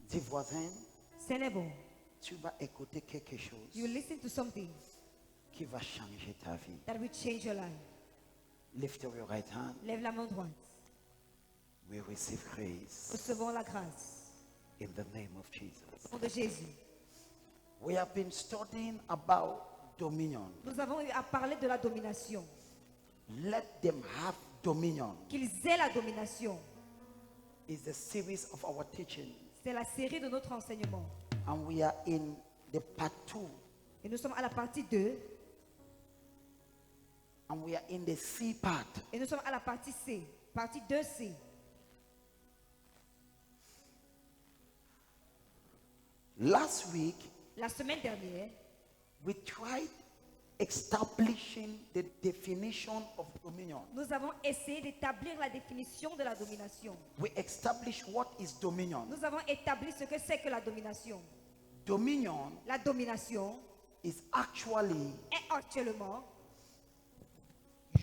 Dis voisin, Say neighbor, tu vas écouter quelque chose you listen to something qui va changer ta vie. that will change your life. Lift up your right hand. Lève la main droite. We receive grace Recevons la grâce. in the name of Jesus. Au nom de Jésus. We have been studying about dominion. Nous avons eu à parler de la domination. Let them have dominion Qu'ils aient la domination. is the series of our teaching. C'est la série de notre enseignement. And we are in the part 2. Et nous sommes à la partie 2. And we are in the C part. Et nous sommes à la partie C. Partie 2C. Last week, La semaine dernière, we tried establishing the definition of dominion. nous avons essayé d'établir la définition de la domination. We established what is dominion. Nous avons établi ce que c'est que la domination. Dominion La domination is actually est actuellement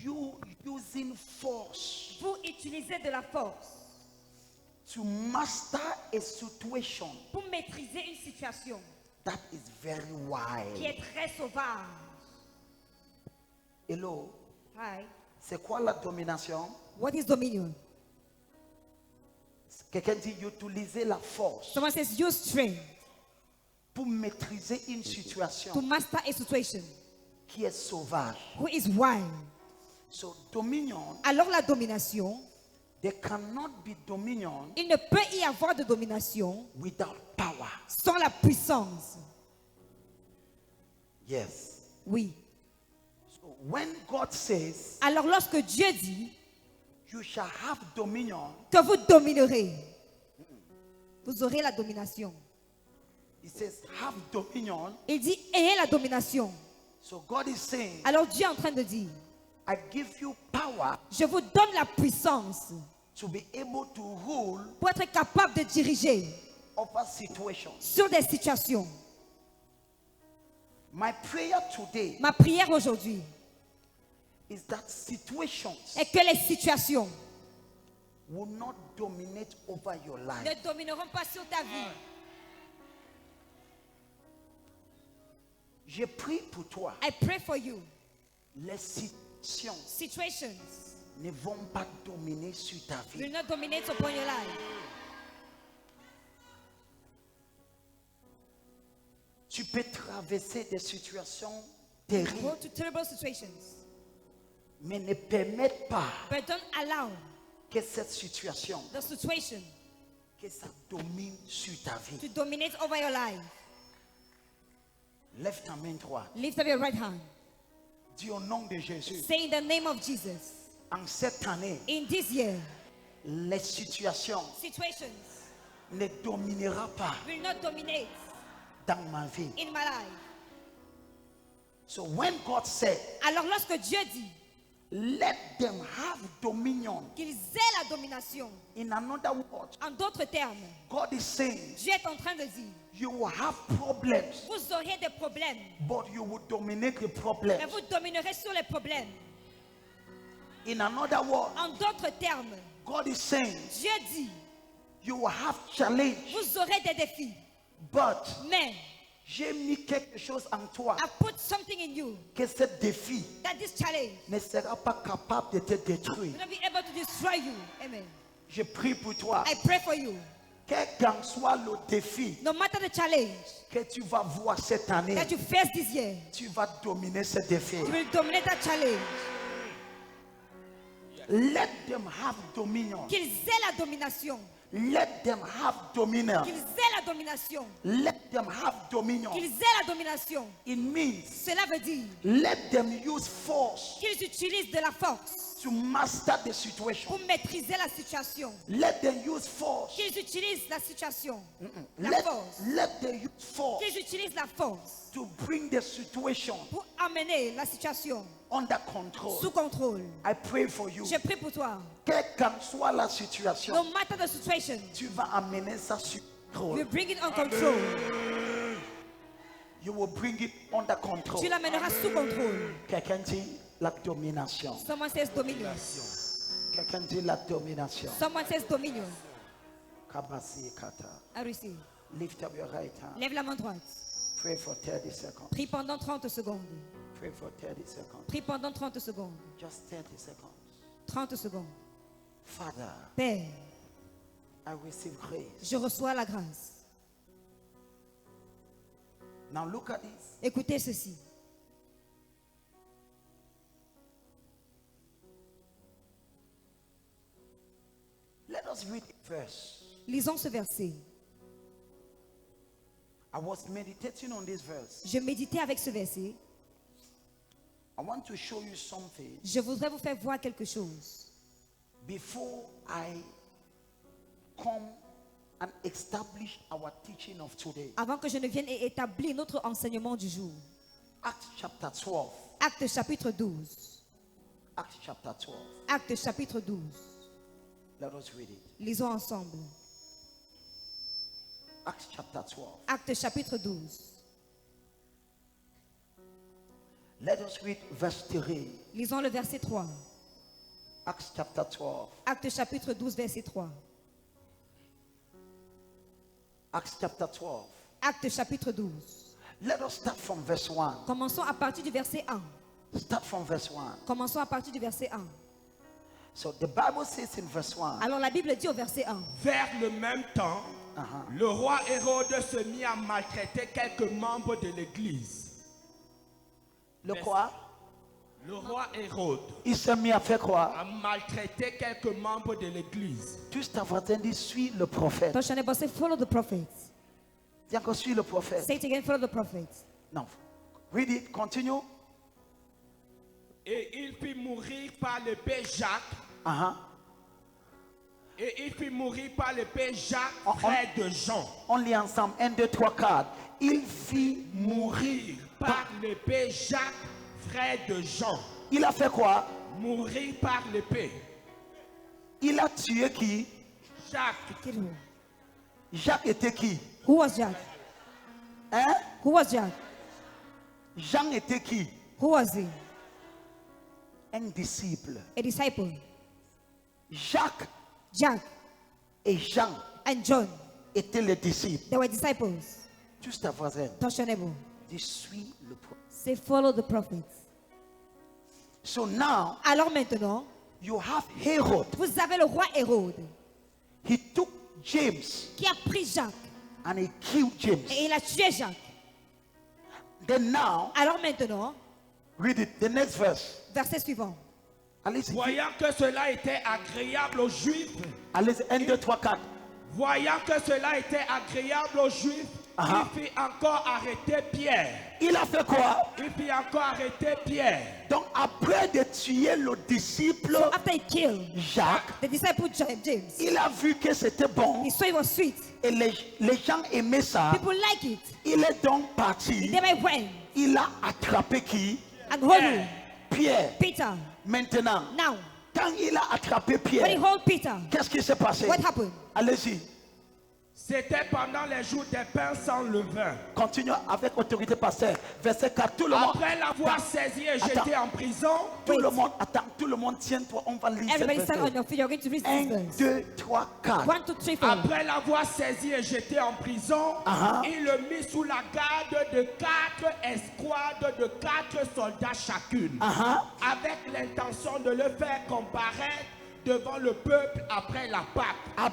you using force vous utilisez de la force to master a situation pour maîtriser une situation that is very qui wild. est très sauvage. Hello, Hi. c'est quoi la domination? What is dominion? Quelqu'un dit utiliser la force Someone says use strength pour maîtriser une to situation master a situation qui est sauvage. who is wild. So dominion, Alors la domination, there cannot be dominion il ne peut y avoir de domination without power. sans la puissance. Yes. Oui. So when God says Alors lorsque Dieu dit you shall have dominion, que vous dominerez, vous aurez la domination. He says have dominion. Il dit ayez la domination. So God is saying, Alors Dieu est en train de dire, I give you power je vous donne la puissance to be able to rule pour être capable de diriger over situations. sur des situations. My prayer today Ma prière aujourd'hui is that situations est que les situations will not dominate over your life. ne domineront pas sur ta vie. Je prie pour toi. I pray for you. Les situations Situations ne vont pas dominer sur ta will vie. not dominate upon your life. Tu peux traverser des situations Go terribles, to terrible situations, mais ne permettre pas but don't allow que cette situation, the situation que ça domine sur ta to vie. dominate over your life. Lève ta main droite. Lift up your right hand. Dis au nom de Jésus. Say in the name of Jesus, En cette année, in this year, les situations situations ne dominera pas will not dominate dans ma vie. in my life. So when God said, Alors lorsque Dieu dit let them have dominion, qu'ils aient la domination, in another word, en d'autres termes, God is saying, Dieu est en train de dire, you will have problems, vous aurez des problèmes, but you will dominate the mais problems. vous dominerez sur les problèmes. In another word, En d'autres termes, God is saying, Dieu dit, you will have challenge, vous aurez des défis, but mais j'ai mis quelque chose en toi, I put something in you que ce défi that this challenge ne sera pas capable de te détruire. will not be able to destroy you. Amen. Je prie pour toi, I pray for you. quel qu'en soit le défi No matter the challenge que tu vas voir cette année, that you face this year, tu vas dominer ce défi. you will dominate that challenge. Let them have dominion. Qu'ils aient la domination. Let them have dominion. Qu'ils aient la domination. Let them have dominion. Qu'ils aient la domination. It means Cela veut dire let them use force qu'ils utilisent de la force to master the situation. pour maîtriser la situation. Let them use force. Qu'ils utilisent la situation. La Let, force. let them use force Qu'ils utilisent la force to bring the situation pour amener la situation under control. sous contrôle. I pray for you. Je prie pour toi. Quelle qu'en soit la situation, No matter the situation, tu vas amener ça sur you contrôle. bring it on control. You will bring it under control. Tu l'amèneras sous contrôle. Quelqu'un dit la domination. Someone says dominion. Quelqu'un dit la domination. Someone says dominion. Kabasi kata. I receive. Lift up your right hand. Lève la main droite. Pray for 30 seconds. Prie pendant 30 secondes. Pray for 30 seconds. Prie pendant 30 secondes. Just 30 seconds. 30 secondes. Father, Père, I receive grace. je reçois la grâce. Now look at this. Écoutez ceci. Let us read it first. Lisons ce verset. I was meditating on this verse. Je méditais avec ce verset. I want to show you something Je voudrais vous faire voir quelque chose. before I come and establish our teaching of today. Avant que je ne vienne et établir notre enseignement du jour. Acts chapter 12. Acte chapitre 12. Acts chapter 12. Acte chapitre 12. Let us read it. Lisons ensemble. Acts chapter 12. Acte chapitre 12. Let us read verse 3. Lisons le verset 3. Acts chapter 12. Acte chapitre 12, verset 3. Acts chapter 12. Acte chapitre 12. Let us start from verse 1. Commençons à partir du verset 1. Start from verse 1. Commençons à partir du verset 1. So the Bible says in verse 1. Alors la Bible dit au verset 1. Vers le même temps, le roi Hérode se mit à maltraiter quelques membres de l'église. Le quoi? Le roi Hérode Il s'est mis à faire quoi? a maltraité quelques membres de l'église. Juste ta voisin dit suis le prophète. Touch your neighbor, say follow the prophet. Dis encore suis le prophète. Say it again, follow the prophet. Non. Read it. Continue. Et il fit mourir par l'épée Jacques. Et il fit mourir par l'épée Jacques, frère de Jean. On lit ensemble. 1, 2, 3, 4. Il fit mourir. Par l'épée Jacques, frère de Jean. Il a fait quoi? Mourir par l'épée. Il a tué qui? Jacques. Kill who? Jacques était qui? Who was Jack? Hein? Who was Jack? Jean était qui? Who was he? Un disciple. A disciple. Jacques Jack et Jean and John, étaient les disciples. they were disciples. Juste ta voisin. Touch your neighbor. Dis suis le prophète. Say follow the prophet. So now Alors maintenant, you have Herod. vous avez le roi Hérode He took James qui a pris Jacques and he killed James. et il a tué Jacques. Then now, Alors maintenant, read it. The next verse. verset suivant. Allez-y. Voyant que cela était agréable aux Juifs, Allez-y. 1, 2, 3, 4. voyant que cela était agréable aux Juifs, il fit encore arrêter Pierre. Il a fait quoi? Il fit encore arrêter Pierre. Donc après de tuer le disciple So after he killed Jacques, the disciple James, il a vu que c'était bon he saw it was sweet. et les gens aimaient ça. People like it. Il est donc parti. They might went Il a attrapé qui? and hold who? Pierre. Peter. Maintenant, Now, quand il a attrapé when he Pierre, hold Peter, qu'est-ce qui s'est passé? what happened? Allez-y. C'était pendant les jours des pains sans levain. Continue avec autorité, pasteur. Verset 4. Tout le monde. Après l'avoir saisi et Attends. jeté en prison, Tout le monde, attends, tout le monde, tiens-toi, on va lire Everybody ce stand on verset. your feet. You're going to read 1, this verse. 2, 3, 4. 1, 2, 3, 4. après l'avoir saisi et jeté en prison, il le mit sous la garde de 4 escouades de 4 soldats chacune, avec l'intention de le faire comparaître devant le peuple après la Pâque.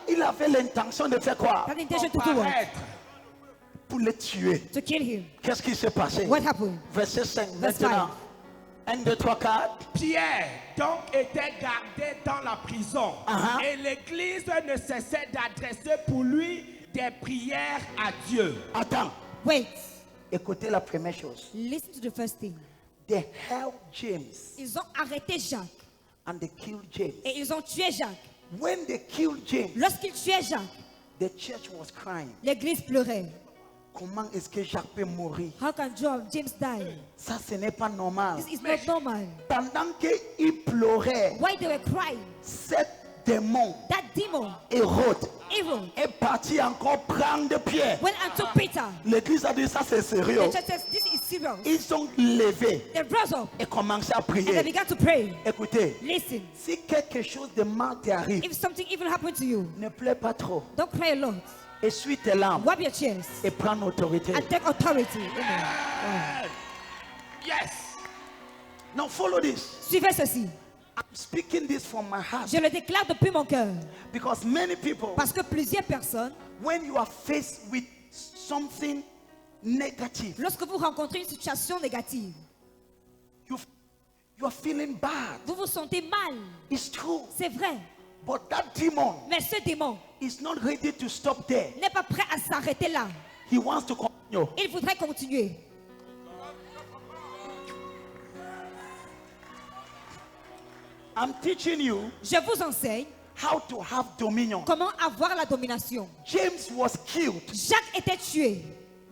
Il avait l'intention de faire quoi? That intention to do what? Comparaître. Pour le tuer. To kill him. Qu'est-ce qui s'est passé? What happened? Verset 5. Verse Maintenant. 1, 2, 3, 4. Pierre donc était gardé dans la prison et l'église ne cessait d'adresser pour lui des prières à Dieu. Attends. Wait. Écoutez la première chose. Listen to the first thing. They held James Ils ont arrêté Jacques and they killed James. et ils ont tué Jacques. When they killed James, Lorsqu'ils tuaient Jacques, the church was crying. l'église pleurait. Comment est-ce que Jacques peut mourir? How can James die? Ça, ce n'est pas normal. This is not normal. Pendant qu'il pleurait, Why they were crying? cet démon, That demon, Hérode, evil, est parti encore prendre Pierre. went and took Peter. L'église a dit ça, c'est sérieux. The church says, this is serious. Ils sont levés They rose up et commencé à and they prier. began to pray. Écoutez, Listen, si quelque chose de mal t'arrive, if something evil happened to you, ne pleure pas trop. don't cry a lot. Essuie tes larmes Wipe your tears et prends l'autorité. and take authority. Amen. Yes. Now follow this. Suivez ceci. I'm speaking this from my heart Je le déclare depuis mon cœur. because many people, Parce que plusieurs personnes, when you are faced with something negative, lorsque vous rencontrez une situation négative, you are feeling bad. vous vous sentez mal. It's true. C'est vrai. But that demon Mais ce démon is not ready to stop there. n'est pas prêt à s'arrêter là. He wants to continue. Il voudrait continuer. I'm teaching you Je vous enseigne how to have dominion. comment avoir la domination. James was killed. Jacques était tué.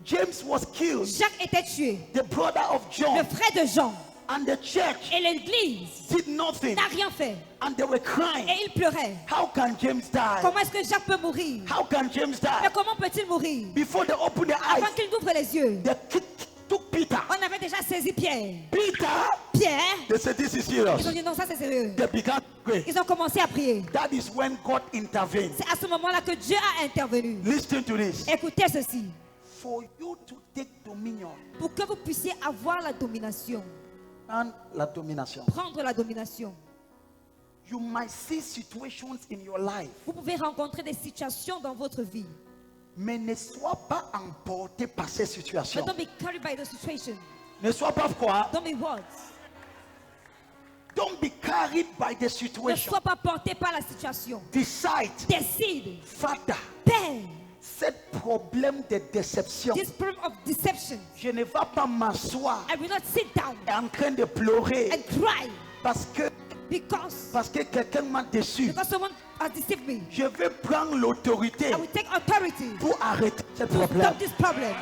James was killed. Jacques était tué. The brother of Le John. frère de Jean. And the church Et l'église did nothing. n'a rien fait. And they were crying. Et il pleurait. How can James die? Comment est-ce que Jacques peut mourir? How can James die? Mais comment peut-il mourir? Before they open their Avant eyes, qu'il n'ouvre les yeux, they took Peter. on avait déjà saisi Pierre. Peter, Pierre, they said, this is ils ont serious. dit non, ça c'est sérieux. They began to pray. Ils ont commencé à prier. That is when God intervened. C'est à ce moment-là que Dieu a intervenu. Listen to this. Écoutez ceci. For you to take dominion, Pour que vous puissiez avoir la domination, and la domination, prendre la domination, you might see situations in your life, vous pouvez rencontrer des situations dans votre vie. mais ne sois pas emporté par ces But situations. don't be carried by the situation. Ne sois pas quoi? Don't be what? Don't be carried by the Ne situation. sois pas porté par la situation. Decide, Décide, Father, Père, cet problème de déception, this problem of deception. je ne vais pas m'asseoir I will not sit down en train de pleurer and cry parce que quelqu'un m'a déçu. because someone has deceived me. Je vais prendre l'autorité I will take authority pour arrêter ce to problème. stop this problem.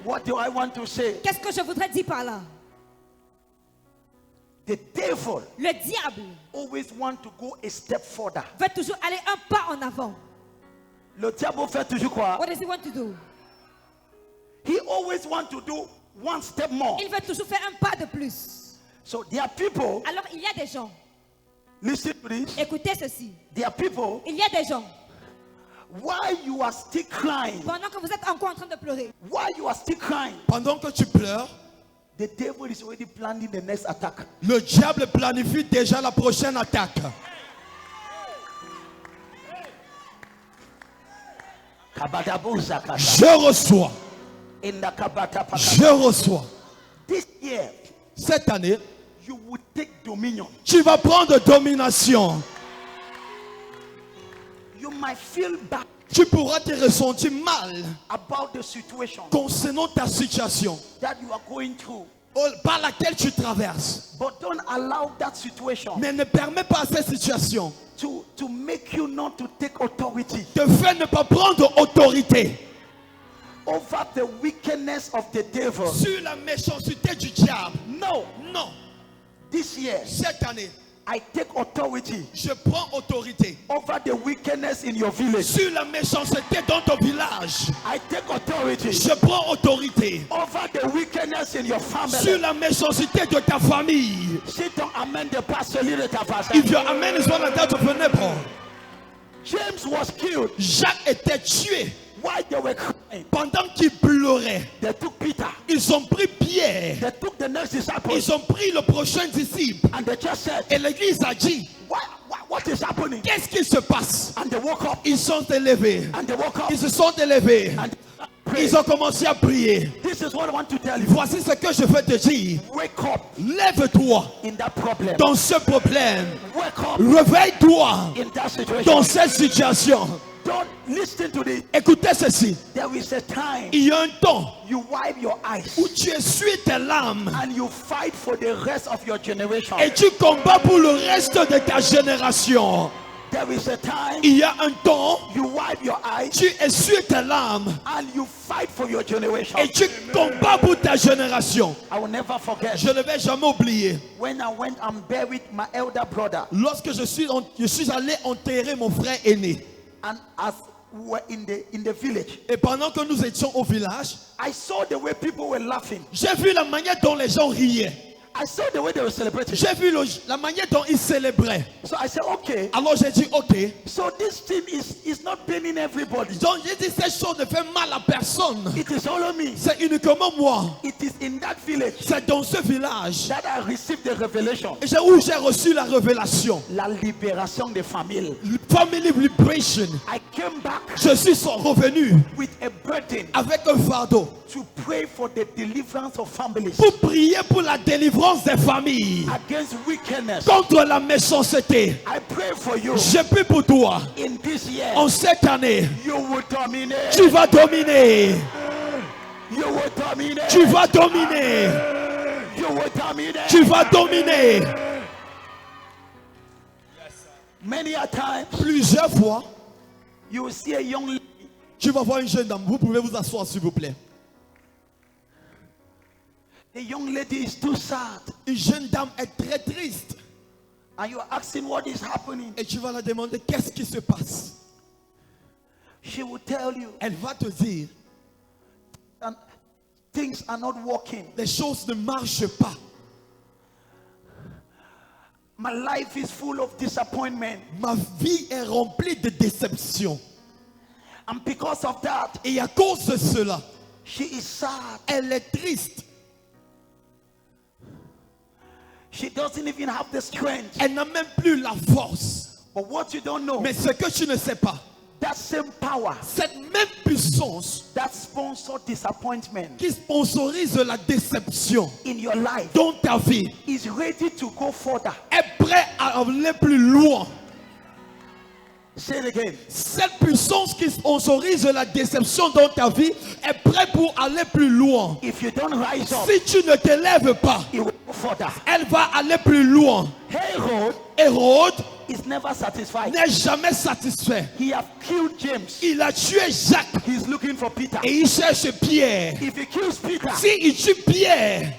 What do I want to say? Qu'est-ce que je voudrais dire par là? The devil Le diable always want to go a step further. veut toujours aller un pas en avant. Le diable fait toujours quoi? What does he want to do? He always want to do one step more. Il veut toujours faire un pas de plus. So there are people, Alors il y a des gens, listen to this. écoutez ceci, There are people, il y a des gens, while you are still crying, pendant que vous êtes encore en train de pleurer, while you are still crying, Pendant que tu pleures, the devil is already planning the next attack. le diable planifie déjà la prochaine attaque. Kabadabuza kata. Je reçois, In the kabata pakata. je reçois. This year, Cette année, you will take dominion. tu vas prendre domination. You might feel bad Tu pourras te ressentir mal about the situation concernant ta situation that you are going through. par laquelle tu traverses. But don't allow that situation Mais ne permets pas à cette situation to make you not to take authority de faire ne pas prendre autorité over the wickedness of the devil. sur la méchanceté du diable. No, Non, this year cette année, I take authority je prends autorité over the wickedness in your village. sur la méchanceté dans ton village. I take authority Je prends autorité over the wickedness in your sur family. la méchanceté de ta famille. Si ton amen de pas celui de ta If your famille. amen is one of that of your neighbor. James was killed Jacques était tué while they were crying. pendant qu'il pleurait. They took Peter. Ils ont pris Pierre. They took the next disciple. Ils ont pris le prochain disciple. And they just said, Et l'église a dit, what is happening? qu'est-ce qui se passe? And they woke up. Ils sont élevés. And they woke up. Ils se sont élevés. And prayed. Ils ont commencé à prier. This is what I want to tell you. Voici ce que je veux te dire. Wake up Lève-toi in that problem. dans ce problème. Wake up Réveille-toi in that situation. dans cette situation. Don't listen to this. Écoutez ceci. There is a time Il y a un temps you wipe your eyes où tu essuies tes larmes and you fight for the rest of your generation. et tu combats pour le reste de ta génération. There is a time Il y a un temps, you wipe your eyes tu essuies tes larmes and you fight for your generation. et tu combats pour ta génération. I will never forget Je ne vais jamais oublier. when I went and buried my elder brother, Lorsque je suis allé enterrer mon frère aîné. and as we were in the village, Et pendant que nous étions au village, I saw the way people were laughing. j'ai vu la manière dont les gens riaient. I saw the way they were celebrating. J'ai vu la manière dont ils célébraient. So I said, okay. Alors j'ai dit, ok. So this thing is not paining everybody. Donc j'ai dit, cette chose ne fait mal à personne. It is only me. C'est uniquement moi. It is in that village C'est dans ce village that I received the revelation. où j'ai reçu la révélation. La libération des familles. Family liberation. I came back Je suis revenu with a burden avec un fardeau to pray for the deliverance of families pour prier pour la délivrance des familles against wickedness. contre la méchanceté. I pray for you Je prie pour toi. in this year. En cette année, You will dominate. tu vas dominer. You will dominate. Tu vas dominer. You will dominate. Tu vas dominer. Many a times Plusieurs fois, you will see a young lady. tu vas voir une jeune dame. Vous pouvez vous asseoir, s'il vous plaît. The young lady is too sad. Une jeune dame est très triste. And you are asking what is happening. Et tu vas la demander qu'est-ce qui se passe. She will tell you Elle va te dire, that things are not working. les choses ne marchent pas. My life is full of disappointment. Ma vie est remplie de déceptions. And because of that, Et à cause de cela, she is sad. elle est triste. She doesn't even have the strength. Elle n'a même plus la force. But what you don't know, Mais ce que tu ne sais pas, that same power cette même puissance that sponsors disappointment qui sponsorise la déception in your life dans ta vie is ready to go further. est prête à aller plus loin. Say it again. Cette puissance qui sponsorise la déception dans ta vie est prête pour aller plus loin. If you don't rise up, Si tu ne te lèves pas, it will go further. elle va aller plus loin. Herod Hérode is never satisfied. n'est jamais satisfait. He have killed James. Il a tué Jacques He's looking for Peter. et il cherche Pierre. If he kills Peter, Si il tue Pierre,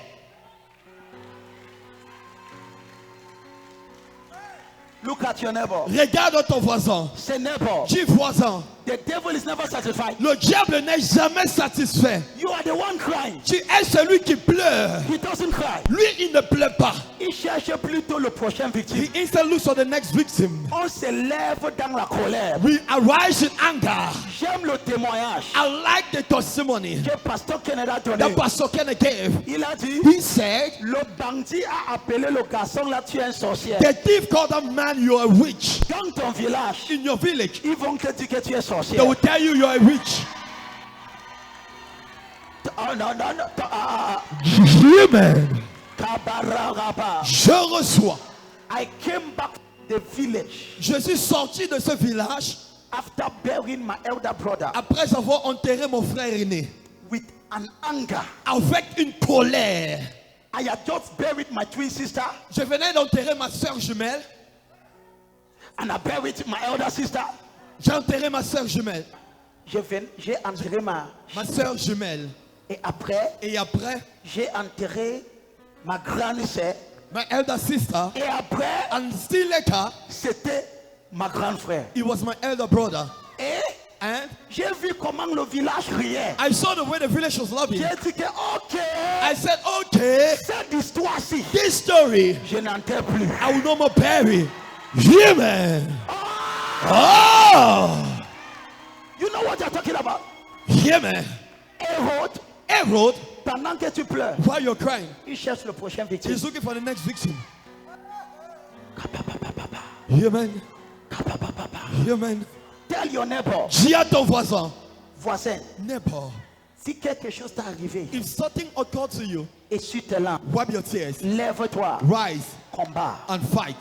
look at your neighbor. regarde ton voisin. Say, neighbor, Dis voisin, the devil is never satisfied. le diable n'est jamais satisfait. You are the one crying. Tu es celui qui pleure. He doesn't cry. Lui, il ne pleure pas. Il cherche plutôt le prochain victime. He instead looks for the next victim. On se lève dans la colère. We arise in anger. J'aime le témoignage I like the testimony que Pasteur Kennedy a donné. that Pastor Kenneth gave. Il a dit, He said, le bandit a appelé le garçon là, tu es un sorcier. the thief called that man, you're a witch. Dans ton village, In your village, ils vont te dire que tu es sorcier. they will tell you you're a witch. Oh, non, non, non. Amen. Kabaragaba. Je reçois. I came back to the village Je suis sorti de ce village after burying my elder brother après avoir enterré mon frère aîné with an anger. avec une colère. I had just buried my twin sister Je venais d'enterrer ma soeur jumelle. and I buried my elder sister. J'ai enterré ma soeur jumelle. J'ai enterré ma soeur jumelle. et après Et après, j'ai enterré ma grande sœur my elder sister. et après And still later, c'était ma grande frère. it was my elder brother. Et And j'ai vu comment le village riait. I saw the way the village was loving. J'ai dit que ok, I said, okay, cette histoire-ci, this story, je n'entends plus. I will no more bury. Yeah, man. Oh, You know what you're talking about? yeah, man. Herod, Herod, pendant que tu pleures, while you're crying, il cherche le prochain victime. he's looking for the next victim. Yeah, man. Yeah, man. Tell your neighbor, Dis à ton voisin, voisin, neighbor, si quelque chose t'est arrivé if something occurred to you, et sur tes larmes, wipe your tears, lève-toi, rise combat. and fight.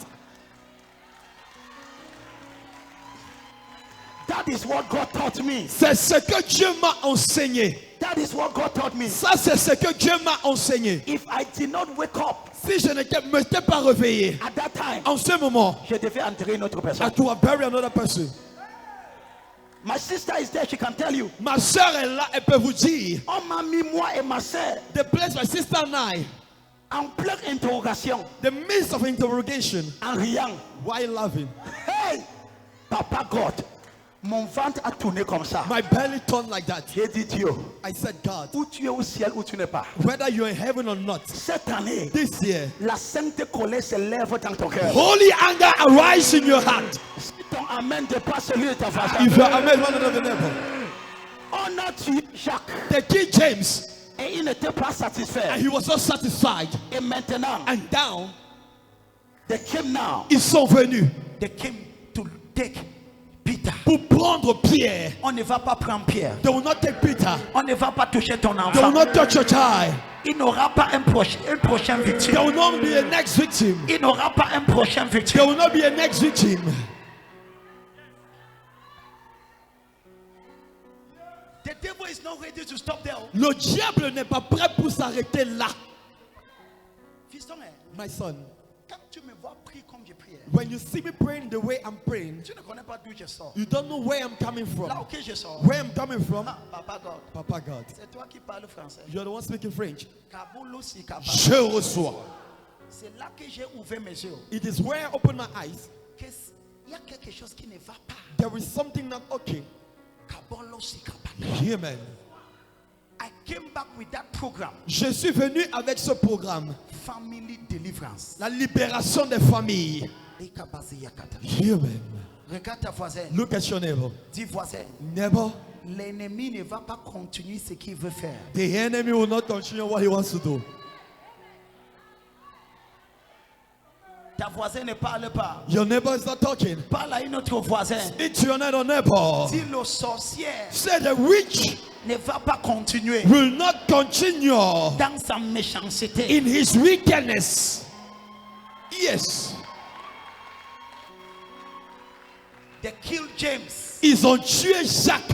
That is what God taught me. C'est ce que Dieu m'a enseigné. That is what God taught me. Ça, c'est ce que Dieu m'a enseigné. If I did not wake up Si je ne m'étais pas réveillé, at that time, en ce moment, je devais enterrer une autre I personne. could have buried another person. My sister is there, she can tell you. Ma soeur est là, elle peut vous dire. On m'a mis moi et ma soeur The place my sister and I, en pleine interrogation, the midst of interrogation, en riant. while laughing. Hey, Papa God, Mon ventre a tourné comme ça. My belly turned like that. J'ai dit Dieu, I said, God, où tu es au ciel, où tu n'es pas. whether you're in heaven or not, Cette année, this year, la sainte colère se lève dans ton cœur. holy anger arise in your heart. Si ton amen dépasse celui de ta voisin, If you are amazed one another neighbor. on a tué Jacques The King James, et il n'était pas satisfait. and he was not satisfied. Et maintenant, And now, they came now. ils sont venus They came to take Peter. pour prendre Pierre. On ne va pas prendre Pierre. They will not take Peter. On ne va pas toucher ton They will enfant. not touch your child. Il n'aura pas un prochain victime. There will not be a next victim. Il n'aura pas un prochain victime. There will not be a next victim. The devil is not ready to stop there. Le diable n'est pas prêt pour s'arrêter là. Fiston, My son, quand tu me vois prier comme je prie, when you see me praying the way I'm praying, tu ne connais pas d'où je sors. you don't know where I'm coming Là from. où je sors. Where I'm coming from, Ah, Papa God, Papa God, c'est toi qui parles français. you're the one speaking French. Kabulu si Kabala. Je reçois. C'est là que j'ai ouvert mes yeux. It is where I open my eyes. Il y a quelque chose qui ne va pas. There is something not okay. Kabolo si Kabala. Amen. I came back with that program. Je suis venu avec ce programme, Family Deliverance. la libération des familles. Ekabazi yakata. Amen. Regarde ta voisin. Look at your neighbor. Dis voisin. Neighbor, L'ennemi ne va pas continuer ce qu'il veut faire. the enemy will not continue what he wants to do. Ta voisine ne parle pas. Your neighbor is not talking. Parle à une autre voisin. Speak to your neighbor. Dis le sorcier Say the witch ne va pas continuer will not continue dans sa méchanceté. in his wickedness. Yes. They killed James Ils ont tué Jacques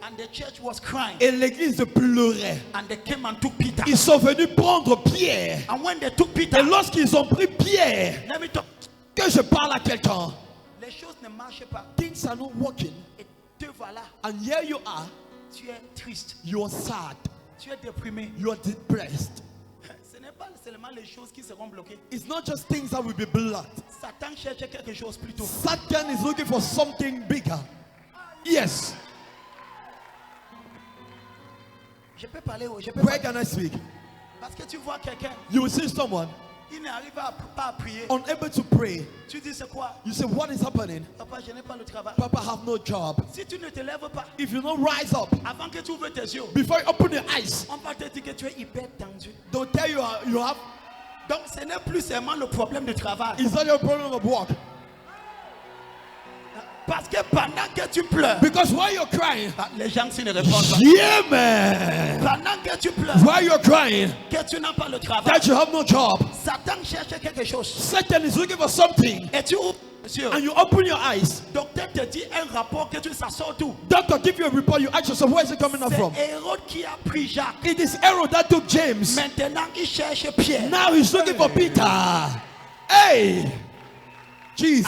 and the church was crying. et l'église pleurait. And they came and took Peter. Ils sont venus prendre Pierre. And when they took Peter, Et lorsqu'ils ont pris Pierre, let me talk. que je parle à quelqu'un, Les choses ne marchent pas. things are not working. Et te voilà. And here you are, Tu es triste. you are sad, Tu es déprimé. you are depressed. Ce n'est pas seulement les choses qui seront bloquées. It's not just things that will be blocked. Satan cherche quelque chose plutôt. Satan is looking for something bigger. Yes. Je peux parler. Je peux Where parler. can I speak? Parce que tu vois quelqu'un, You will see someone il n'arrive pas à prier. unable to pray. Tu dis c'est quoi? You say, what is happening? Papa, je n'ai pas le travail. Papa have no job. Si tu ne te lèves pas, If you don't rise up, avant que tu ouvres tes yeux, before you open your eyes, on va te dire que tu es hyper tendu. they'll tell you you have, Donc ce n'est plus seulement le problème de travail. it's not your problem of work. Parce que pendant que tu pleures, Because while you're crying, les gens s'y ne répondent pas. yeah man, Pendant que tu pleures, while you're crying, que tu n'as pas le travail, that you have no job, Satan cherche quelque chose. Satan is looking for something, Et tu ouvres les yeux. and you open your eyes. Docteur te dit un rapport que tu ça sort tout. Doctor give you a report, you ask yourself, where is it coming up from? C'est Hérode qui a pris Jacques. It is Herod that took James. Maintenant, il cherche Pierre. Now he's looking for Peter. Hey, Jesus.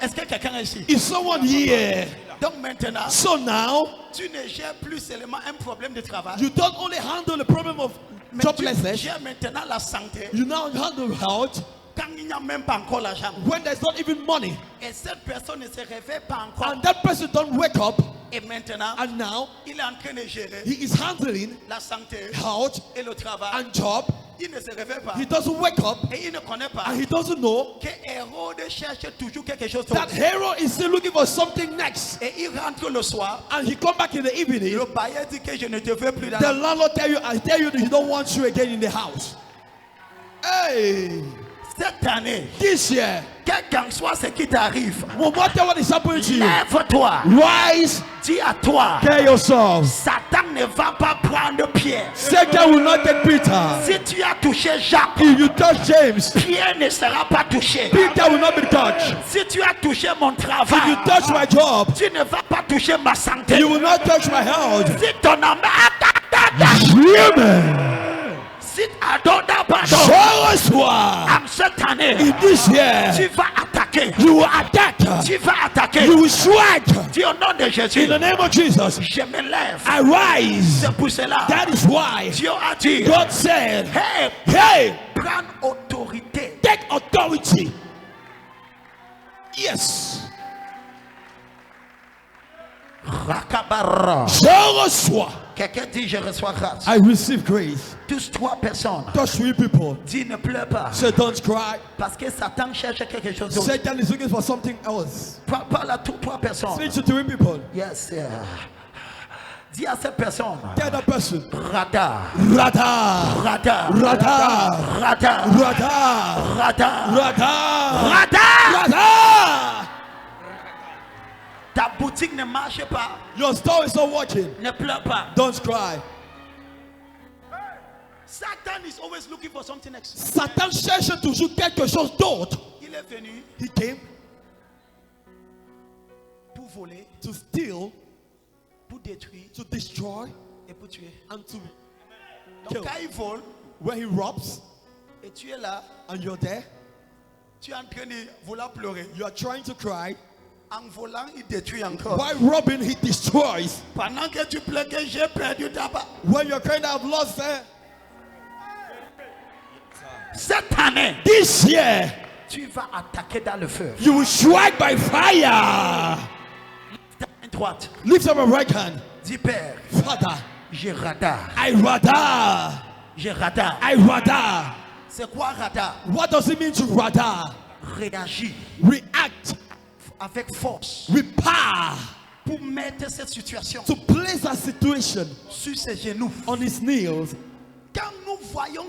Est-ce que quelqu'un est ici? Is someone here? Donc maintenant, So now, tu ne gères plus seulement un problème de travail, you don't only handle the problem of mais tu joblessness, gères maintenant la santé. you now handle health Quand il n'y a même pas encore l'argent. when there's not even money. Et cette personne ne se réveille pas encore. And that person don't wake up, Et maintenant, and now il est en train de gérer he is handling la santé health et le travail. and job. Il ne se réveille pas. He doesn't wake up, Et il ne connaît pas and he doesn't know que Hérode cherche toujours quelque chose that d'autre. Herod is still looking for something next. Et il rentre le soir. And he come back in the evening. Le bailleur dit que je ne te veux plus dans The la... landlord I tell you that he don't want you again in the house. Hey, Cette année, this year, quel qu'en soit ce qui t'arrive, no matter what is happening to you, lève-toi. rise, Dis à toi, tell yourself, Satan ne va pas prendre Pierre. Satan will not take Peter. Si tu as touché Jacques, If you touch James, Pierre ne sera pas touché. Peter will not be touched. Si tu as touché mon If you travail, touch my job, tu ne vas pas toucher ma santé. you will not touch my health. Si ton âme, Amen. si adonne pardon, Je reçois. en cette année, In this year, tu vas attaquer. you will attack. Tu vas attaquer. You will strike. Dis au nom de Jésus, In the name of Jesus, je me lève. I rise. C'est pour cela. That is why Dieu a dit, God said, hey, hey, prends autorité. take authority. Yes. Rakabara. Je reçois. Quelqu'un dit je reçois grâce. I receive grace. Tous 3 personnes. Touch 3 people. Dis ne pleure pas. Say don't cry. Parce que Satan cherche quelque chose d'autre. Satan is looking for something else. Parle à 3 personnes. Speak to 3 people. Yes. Dis à cette personne. Tell that person. Radar. Radar. Radar. Radar. Radar. Radar. Radar. Radar. Radar. Radar. Ta boutique ne marche pas. Your store is not working. Ne pleure pas. Don't cry. Satan is always looking for something else. Satan cherche toujours quelque chose d'autre. Il est venu He came pour voler, to steal, pour détruire to destroy, et pour tuer. and to Donc kill. quand il vole When he robs et tu es là, and you're there, tu es en train de vouloir pleurer. you are trying to cry. En volant, il détruit encore. While robbing, he destroys. Pendant que tu pleures que j'ai perdu tabac. When you're crying, I've lost it. Cette année, This year, tu vas attaquer dans le feu. you will strike by fire. Ta main droite. Lift up your right hand. Dis Père, Father, j'ai radar. I radar. J'ai radar. I radar. C'est quoi radar? What does it mean to radar? Réagis React avec force with power Pour mettre cette situation to place a situation sur ses genoux. on his knees. Quand nous voyons